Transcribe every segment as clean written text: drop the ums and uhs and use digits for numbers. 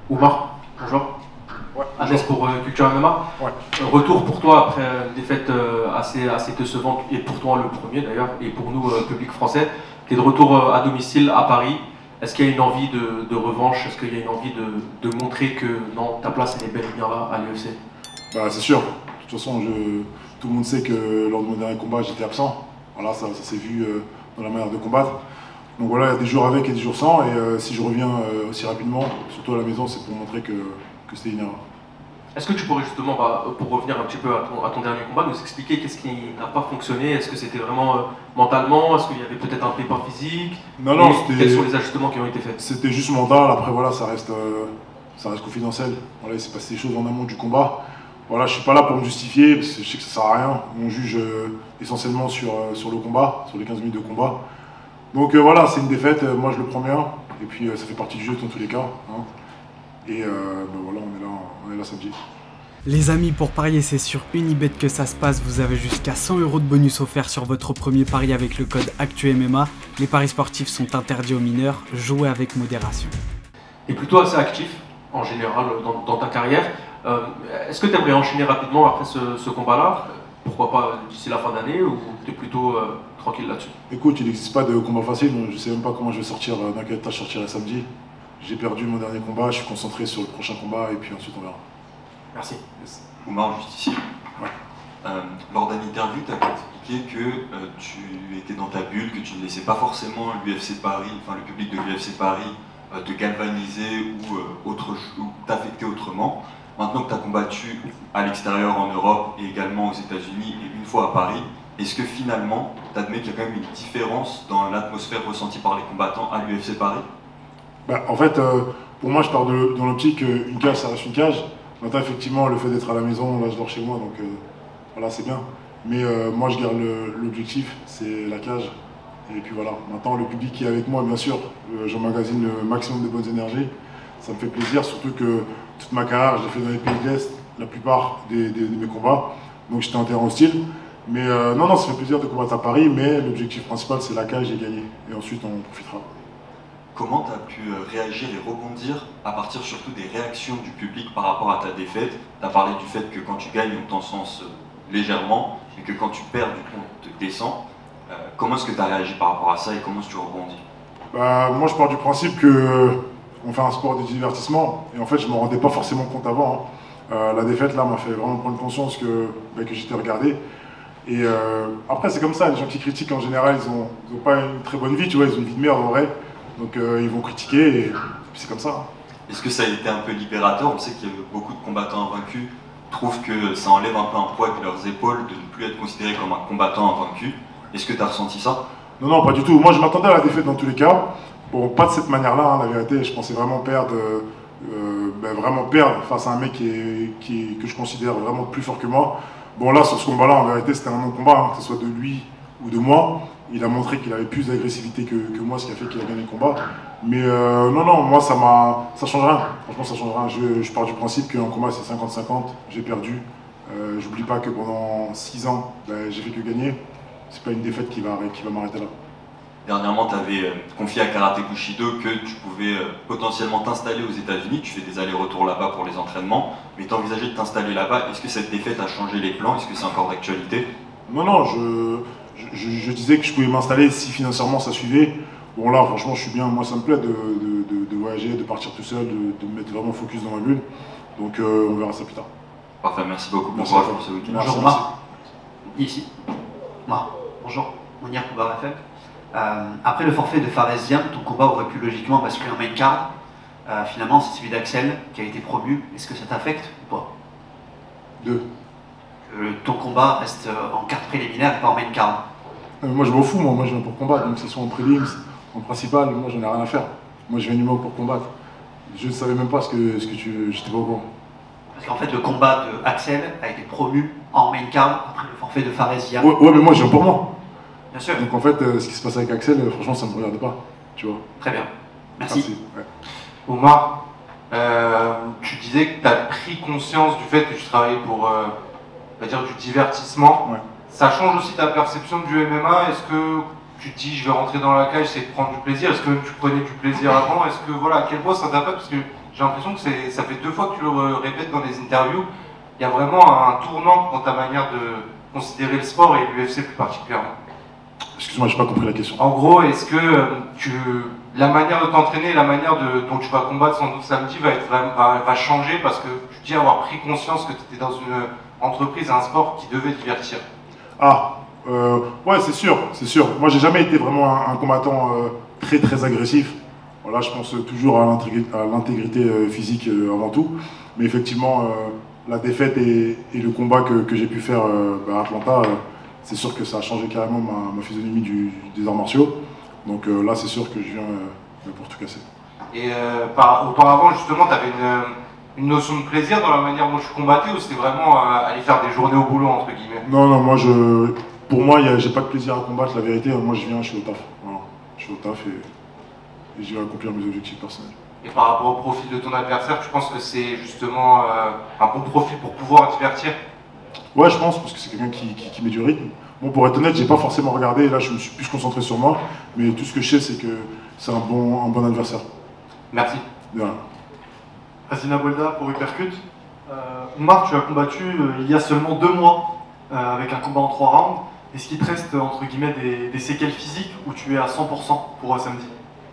Oumar, bonjour. Ouais, Adès pour Culture MMA. ouais. Retour pour toi après une défaite assez décevante, et pour toi le premier d'ailleurs, et pour nous, public français. Tu es de retour à domicile à Paris. Est-ce qu'il y a une envie de revanche? Est-ce qu'il y a une envie de montrer que non, ta place elle est bel et bien là à l'UFC? Bah, c'est sûr. De toute façon, tout le monde sait que lors de mon dernier combat, j'étais absent. Voilà, ça s'est vu dans la manière de combattre. Donc voilà, il y a des jours avec et des jours sans. Et si je reviens aussi rapidement, surtout à la maison, c'est pour montrer que c'était une erreur. Est-ce que tu pourrais justement, pour revenir un petit peu à ton dernier combat, nous expliquer qu'est-ce qui n'a pas fonctionné? Est-ce que c'était vraiment mentalement? Est-ce qu'il y avait peut-être un pépin physique? Non, quels sont les ajustements qui ont été faits? c'était juste mental. Après, voilà, ça reste confidentiel. Voilà, il s'est passé des choses en amont du combat. Voilà, je suis pas là pour me justifier, parce que je sais que ça sert à rien. On juge essentiellement sur le combat, sur les 15 minutes de combat. Donc voilà, c'est une défaite, moi je le prends bien. Et puis ça fait partie du jeu dans tous les cas. Hein. Et voilà, on est là samedi. Les amis, pour parier, c'est sur Unibet que ça se passe. Vous avez jusqu'à 100 € de bonus offert sur votre premier pari avec le code ActuMMA. Les paris sportifs sont interdits aux mineurs. Jouez avec modération. Tu es plutôt assez actif en général dans ta carrière. Est-ce que tu aimerais enchaîner rapidement après ce combat-là? Pourquoi pas d'ici la fin d'année, ou tu es plutôt tranquille là-dessus? Écoute, il n'existe pas de combat facile, donc je sais même pas comment je vais sortir, dans quel état je sortirai samedi. J'ai perdu mon dernier combat, je suis concentré sur le prochain combat et puis ensuite on verra. Merci. Yes. Oumar, juste ici. Ouais. Lors d'un interview, tu as expliqué que tu étais dans ta bulle, que tu ne laissais pas forcément l'UFC Paris, enfin le public de l'UFC Paris, te galvaniser ou t'affecter autrement. Maintenant que tu as combattu à l'extérieur en Europe et également aux États-Unis et une fois à Paris, est-ce que finalement, tu admets qu'il y a quand même une différence dans l'atmosphère ressentie par les combattants à l'UFC Paris? Bah, en fait, pour moi, je pars dans l'optique une cage, ça reste une cage. Maintenant, effectivement, le fait d'être à la maison, là, je dors chez moi, donc voilà, c'est bien. Mais moi, je garde l'objectif, c'est la cage. Et puis voilà. Maintenant, le public qui est avec moi, bien sûr, j'emmagasine le maximum de bonnes énergies. Ça me fait plaisir, surtout que toute ma carrière, je l'ai fait dans les pays de l'Est, la plupart de mes combats. Donc, j'étais en terrain hostile. Mais non, ça fait plaisir de combattre à Paris, mais l'objectif principal, c'est la cage et gagner. Et ensuite, on profitera. Comment tu as pu réagir et rebondir à partir surtout des réactions du public par rapport à ta défaite? Tu as parlé du fait que quand tu gagnes, on t'encense légèrement, et que quand tu perds, du coup, on te descend. Comment est-ce que tu as réagi par rapport à ça et comment est-ce que tu rebondis? Bah, moi, je pars du principe qu'on fait un sport de divertissement, et en fait, je ne me rendais pas forcément compte avant. Hein. La défaite, là, m'a fait vraiment prendre conscience que j'étais regardé. Et après, c'est comme ça, les gens qui critiquent, en général, ils ont pas une très bonne vie, tu vois, ils ont une vie de merde en vrai. Donc ils vont critiquer, et puis c'est comme ça. Hein. Est-ce que ça a été un peu libérateur? On sait qu'il y a beaucoup de combattants invaincus trouvent que ça enlève un peu un poids de leurs épaules de ne plus être considéré comme un combattant invaincu. Est-ce que tu as ressenti ça? Non, pas du tout. Moi, je m'attendais à la défaite dans tous les cas. Bon, pas de cette manière-là, hein, la vérité. Je pensais vraiment perdre face à un mec que je considère vraiment plus fort que moi. Bon, là, sur ce combat-là, en vérité, c'était un non-combat, hein, que ce soit de lui ou de moi. Il a montré qu'il avait plus d'agressivité que moi, ce qui a fait qu'il a gagné le combat. Mais non, moi, ça change rien. Franchement, ça change rien. Je pars du principe qu'un combat, c'est 50-50. J'ai perdu. J'oublie pas que pendant 6 ans, j'ai fait que gagner. C'est pas une défaite qui va m'arrêter là. Dernièrement, tu avais confié à Karate Bushido que tu pouvais potentiellement t'installer aux États-Unis. Tu fais des allers-retours là-bas pour les entraînements, mais tu envisageais de t'installer là-bas. Est-ce que cette défaite a changé les plans? Est-ce que c'est encore d'actualité? Non, je disais que je pouvais m'installer si financièrement ça suivait. Bon, là, franchement, je suis bien. Moi, ça me plaît de voyager, de partir tout seul, de me mettre vraiment focus dans ma bulle. Donc, on verra ça plus tard. Parfait, merci beaucoup. Bon Merci courage à toi. pour ce week-end. Bonjour Merci. Omar. Ici. Omar. Bonjour. Mounir Koubar FM. Après le forfait de Faresian, ton combat aurait pu logiquement basculer en main card. Finalement, c'est celui d'Axel qui a été promu. Est-ce que ça t'affecte ou pas? Ton combat reste en carte préliminaire et pas en main card. Moi, je m'en fous. Moi, je viens pour combattre. Donc, que ce soit en prélims, en principal, moi, j'en ai rien à faire. Moi, je viens uniquement pour combattre. Je ne savais même pas ce que j'étais pas au courant. Parce qu'en fait, le combat de Axel a été promu en main card après le forfait de Faresian. Ouais, mais moi, je viens pour moi. Bien sûr. Donc, en fait, ce qui se passe avec Axel, franchement, ça ne me regarde pas. Tu vois. Très bien. Merci. Ouais. Omar, tu disais que tu as pris conscience du fait que tu travaillais pour on va dire du divertissement. Ouais. Ça change aussi ta perception du MMA. Est-ce que tu te dis je vais rentrer dans la cage, c'est de prendre du plaisir? Est-ce que tu prenais du plaisir avant? Est-ce que voilà, à quel point ça t'a fait? Parce que j'ai l'impression que ça fait 2 fois que tu le répètes dans les interviews. Il y a vraiment un tournant dans ta manière de considérer le sport et l'UFC plus particulièrement. Excuse-moi, j'ai pas compris la question. En gros, est-ce que la manière de t'entraîner, la manière dont tu vas combattre sans doute samedi va changer parce que tu dis avoir pris conscience que tu étais dans une entreprise, un sport qui devait divertir? Ouais, c'est sûr, c'est sûr. Moi, j'ai jamais été vraiment un combattant très très agressif. Voilà, je pense toujours à l'intégrité physique avant tout. Mais effectivement, la défaite et le combat que j'ai pu faire à Atlanta, c'est sûr que ça a changé carrément ma physionomie des arts martiaux. Donc là, c'est sûr que je viens pour tout casser. Et auparavant, justement, tu avais une notion de plaisir dans la manière dont tu combattais ou c'était vraiment aller faire des journées au boulot, entre guillemets? Non, non, pour moi, j'ai pas de plaisir à combattre, la vérité. Moi, je suis au taf. Voilà. Je suis au taf et je vais accomplir mes objectifs personnels. Et par rapport au profil de ton adversaire, tu penses que c'est justement un bon profil pour pouvoir divertir? Ouais, je pense, parce que c'est quelqu'un qui met du rythme. Bon, pour être honnête, j'ai pas forcément regardé, là je me suis plus concentré sur moi, mais tout ce que je sais, c'est que c'est un bon adversaire. Merci. Voilà. Hasina Bolda pour Hypercut. Oumar, tu as combattu il y a seulement 2 mois avec un combat en 3 rounds. Est-ce qu'il te reste entre guillemets des séquelles physiques ou tu es à 100% pour samedi?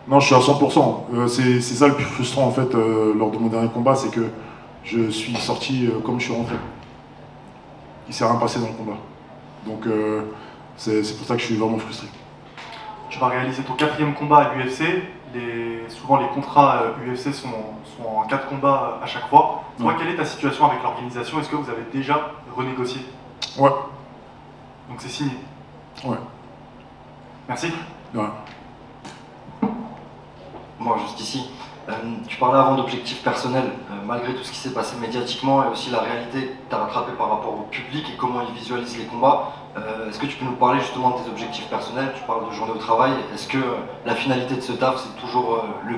Non, je suis à 100%. C'est ça le plus frustrant en fait lors de mon dernier combat, c'est que je suis sorti comme je suis rentré. Il s'est rien passé dans le combat. Donc c'est pour ça que je suis vraiment frustré. Tu vas réaliser ton 4e combat à l'UFC. Souvent les contrats UFC sont en 4 combats à chaque fois. Toi, quelle est ta situation avec l'organisation? Est-ce que vous avez déjà renégocié? Ouais. Donc c'est signé? Ouais. Merci. Ouais. Moi, juste ici, tu parlais avant d'objectifs personnels, malgré tout ce qui s'est passé médiatiquement et aussi la réalité que tu as rattrapée par rapport au public et comment il visualise les combats. Est-ce que tu peux nous parler justement de tes objectifs personnels? Tu parles de journée au travail. Est-ce que la finalité de ce taf, c'est toujours le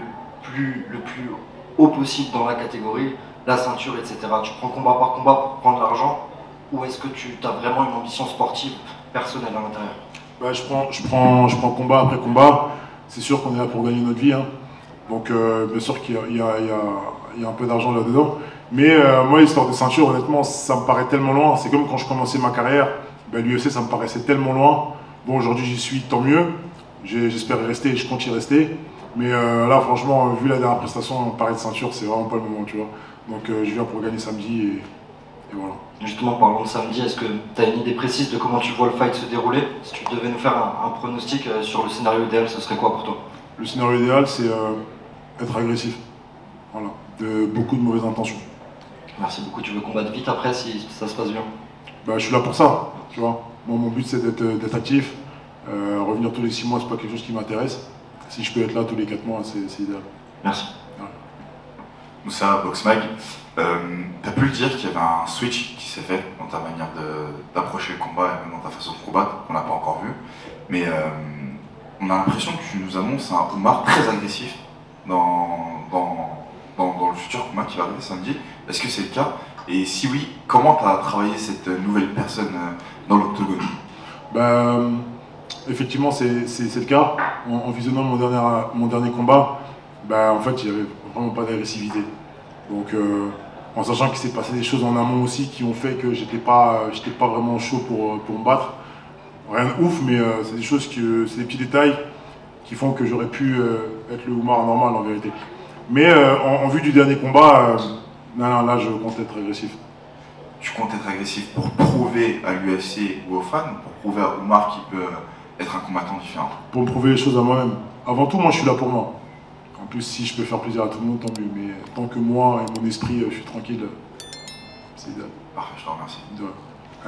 plus haut possible dans la catégorie, la ceinture, etc. Tu prends combat par combat pour prendre l'argent ou est-ce que tu as vraiment une ambition sportive personnelle à l'intérieur? Ouais, je prends combat après combat. C'est sûr qu'on est là pour gagner notre vie. Hein. Donc bien sûr qu'il y a un peu d'argent là-dedans. Mais moi, l'histoire de ceinture, honnêtement, ça me paraît tellement loin. C'est comme quand je commençais ma carrière, l'UFC, ça me paraissait tellement loin. Bon, aujourd'hui, j'y suis, tant mieux. J'espère y rester et je compte y rester. Mais là, franchement, vu la dernière prestation, parler de ceinture, c'est vraiment pas le moment, tu vois. Donc je viens pour gagner samedi et voilà. Justement, parlons de samedi, est-ce que tu as une idée précise de comment tu vois le fight se dérouler? Si tu devais nous faire un pronostic sur le scénario idéal, ce serait quoi pour toi? Le scénario idéal, c'est être agressif. Voilà, beaucoup de mauvaises intentions. Merci beaucoup. Tu veux combattre vite après si ça se passe bien? Je suis là pour ça, tu vois. Moi, mon but, c'est d'être actif. Revenir tous les 6 mois, c'est pas quelque chose qui m'intéresse. Si je peux être là tous les 4 mois, c'est idéal. Merci. Ouais. Moussa, Boxmag, tu as pu le dire qu'il y avait un switch qui s'est fait dans ta manière d'approcher le combat et même dans ta façon de combattre, qu'on n'a pas encore vu. Mais on a l'impression que tu nous annonces un Oumar très agressif dans le futur combat qui va arriver samedi. Est-ce que c'est le cas? Et si oui, comment tu as travaillé cette nouvelle personne dans l'octogone? Effectivement, c'est le cas. En visionnant mon dernier combat, en fait, il n'y avait vraiment pas d'agressivité. Donc, en sachant qu'il s'est passé des choses en amont aussi qui ont fait que j'étais pas vraiment chaud pour me battre. Rien de ouf, mais c'est des choses c'est des petits détails qui font que j'aurais pu être le Oumar normal en vérité. Mais en vue du dernier combat, là je compte être agressif. Tu comptes être agressif pour prouver à l'UFC ou aux fans, pour prouver à Oumar qu'il peut être un combattant différent? Pour me prouver les choses à moi-même. Avant tout, moi je suis là pour moi. En plus, si je peux faire plaisir à tout le monde, tant mieux. Mais tant que moi et mon esprit, je suis tranquille, c'est idéal. Parfait, je te remercie.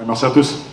Merci à tous.